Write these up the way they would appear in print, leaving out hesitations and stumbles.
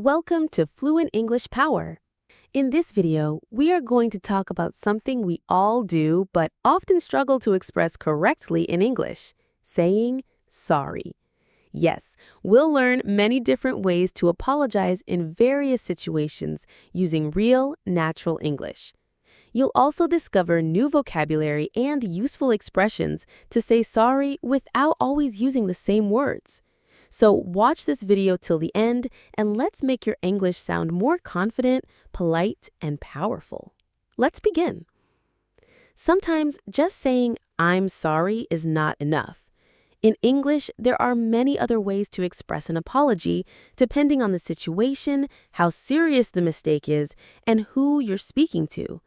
Welcome to Fluent English Power. In this video, we are going to talk about something we all do but often struggle to express correctly in English, saying sorry. Yes, we'll learn many different ways to apologize in various situations using real, natural English. You'll also discover new vocabulary and useful expressions to say sorry without always using the same words. So watch this video till the end, and let's make your English sound more confident, polite, and powerful. Let's begin. Sometimes just saying, "I'm sorry," is not enough. In English, there are many other ways to express an apology, depending on the situation, how serious the mistake is, and who you're speaking to.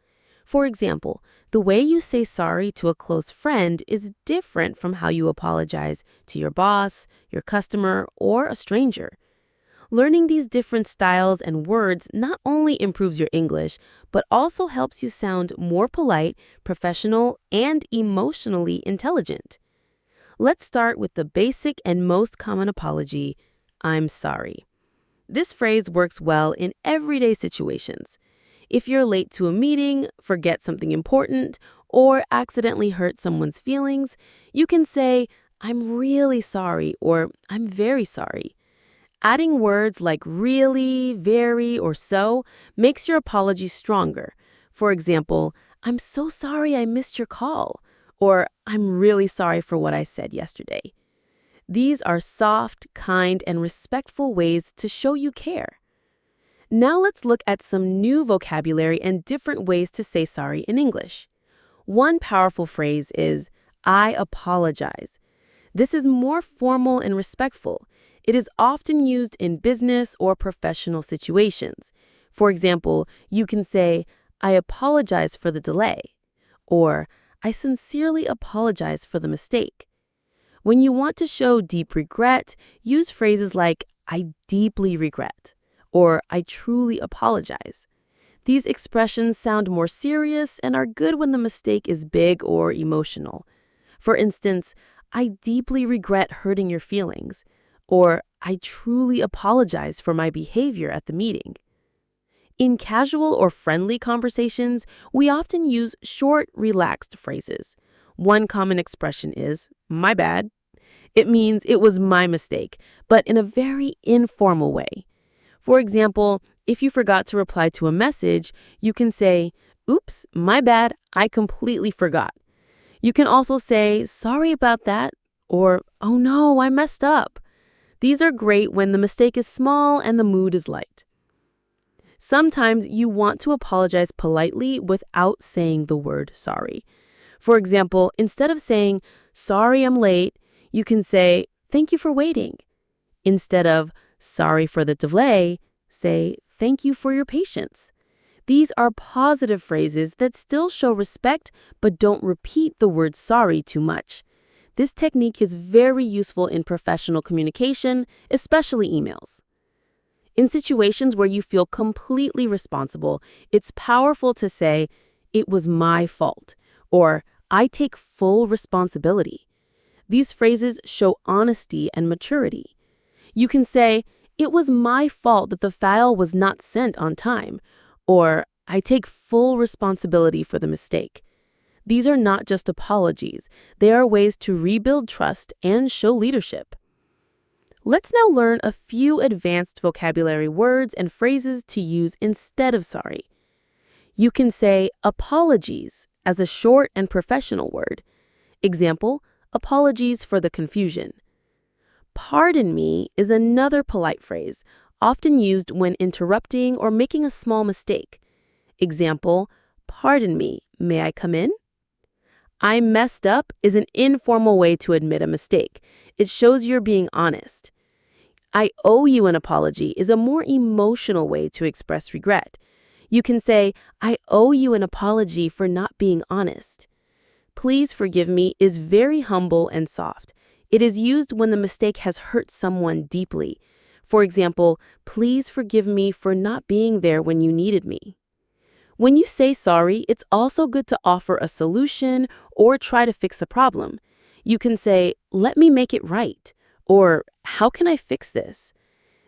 For example, the way you say sorry to a close friend is different from how you apologize to your boss, your customer, or a stranger. Learning these different styles and words not only improves your English, but also helps you sound more polite, professional, and emotionally intelligent. Let's start with the basic and most common apology, "I'm sorry." This phrase works well in everyday situations. If you're late to a meeting, forget something important, or accidentally hurt someone's feelings, you can say, "I'm really sorry," or "I'm very sorry." Adding words like really, very, or so makes your apology stronger. For example, "I'm so sorry I missed your call," or "I'm really sorry for what I said yesterday." These are soft, kind, and respectful ways to show you care. Now let's look at some new vocabulary and different ways to say sorry in English. One powerful phrase is, "I apologize." This is more formal and respectful. It is often used in business or professional situations. For example, you can say, "I apologize for the delay," or "I sincerely apologize for the mistake." When you want to show deep regret, use phrases like, "I deeply regret," or "I truly apologize." These expressions sound more serious and are good when the mistake is big or emotional. For instance, "I deeply regret hurting your feelings," or "I truly apologize for my behavior at the meeting." In casual or friendly conversations, we often use short, relaxed phrases. One common expression is, "My bad." It means it was my mistake, but in a very informal way. For example, if you forgot to reply to a message, you can say, "Oops, my bad, I completely forgot." You can also say, "Sorry about that," or "Oh no, I messed up." These are great when the mistake is small and the mood is light. Sometimes you want to apologize politely without saying the word sorry. For example, instead of saying, "Sorry I'm late," you can say, "Thank you for waiting." Instead of "Sorry for the delay," say, "Thank you for your patience." These are positive phrases that still show respect but don't repeat the word sorry too much. This technique is very useful in professional communication, especially emails. In situations where you feel completely responsible, it's powerful to say, "It was my fault," or "I take full responsibility." These phrases show honesty and maturity. You can say, "It was my fault that the file was not sent on time," or "I take full responsibility for the mistake." These are not just apologies. They are ways to rebuild trust and show leadership. Let's now learn a few advanced vocabulary words and phrases to use instead of sorry. You can say apologies as a short and professional word. Example, apologies for the confusion. Pardon me is another polite phrase, often used when interrupting or making a small mistake. Example, "Pardon me, may I come in?" "I messed up" is an informal way to admit a mistake. It shows you're being honest. "I owe you an apology" is a more emotional way to express regret. You can say, "I owe you an apology for not being honest." "Please forgive me" is very humble and soft. It is used when the mistake has hurt someone deeply. For example, "Please forgive me for not being there when you needed me." When you say sorry, it's also good to offer a solution or try to fix the problem. You can say, "Let me make it right," or "How can I fix this?"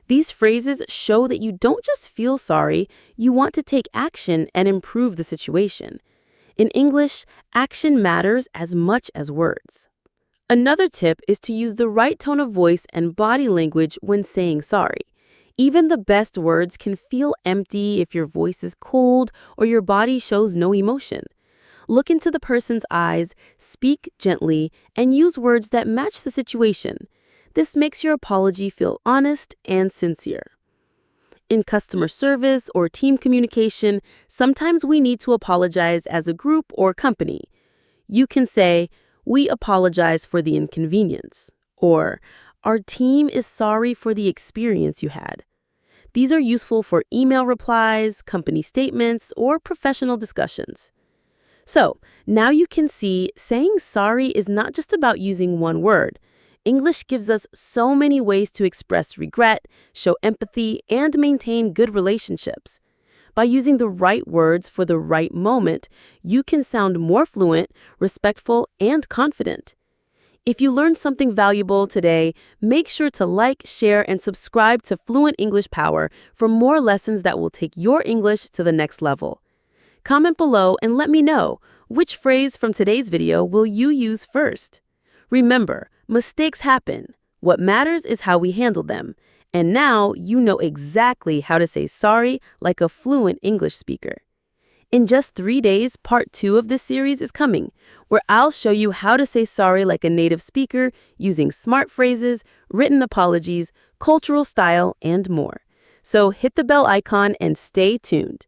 These phrases show that you don't just feel sorry, you want to take action and improve the situation. In English, action matters as much as words. Another tip is to use the right tone of voice and body language when saying sorry. Even the best words can feel empty if your voice is cold or your body shows no emotion. Look into the person's eyes, speak gently, and use words that match the situation. This makes your apology feel honest and sincere. In customer service or team communication, sometimes we need to apologize as a group or company. You can say, "We apologize for the inconvenience," or "Our team is sorry for the experience you had." These are useful for email replies, company statements, or professional discussions. So, now you can see saying sorry is not just about using one word. English gives us so many ways to express regret, show empathy, and maintain good relationships. By using the right words for the right moment, you can sound more fluent, respectful, and confident. If you learned something valuable today, make sure to like, share, and subscribe to Fluent English Power for more lessons that will take your English to the next level. Comment below and let me know, which phrase from today's video will you use first? Remember, mistakes happen. What matters is how we handle them. And now you know exactly how to say sorry like a fluent English speaker. In just 3 days, part 2 of this series is coming, where I'll show you how to say sorry like a native speaker using smart phrases, written apologies, cultural style, and more. So hit the bell icon and stay tuned.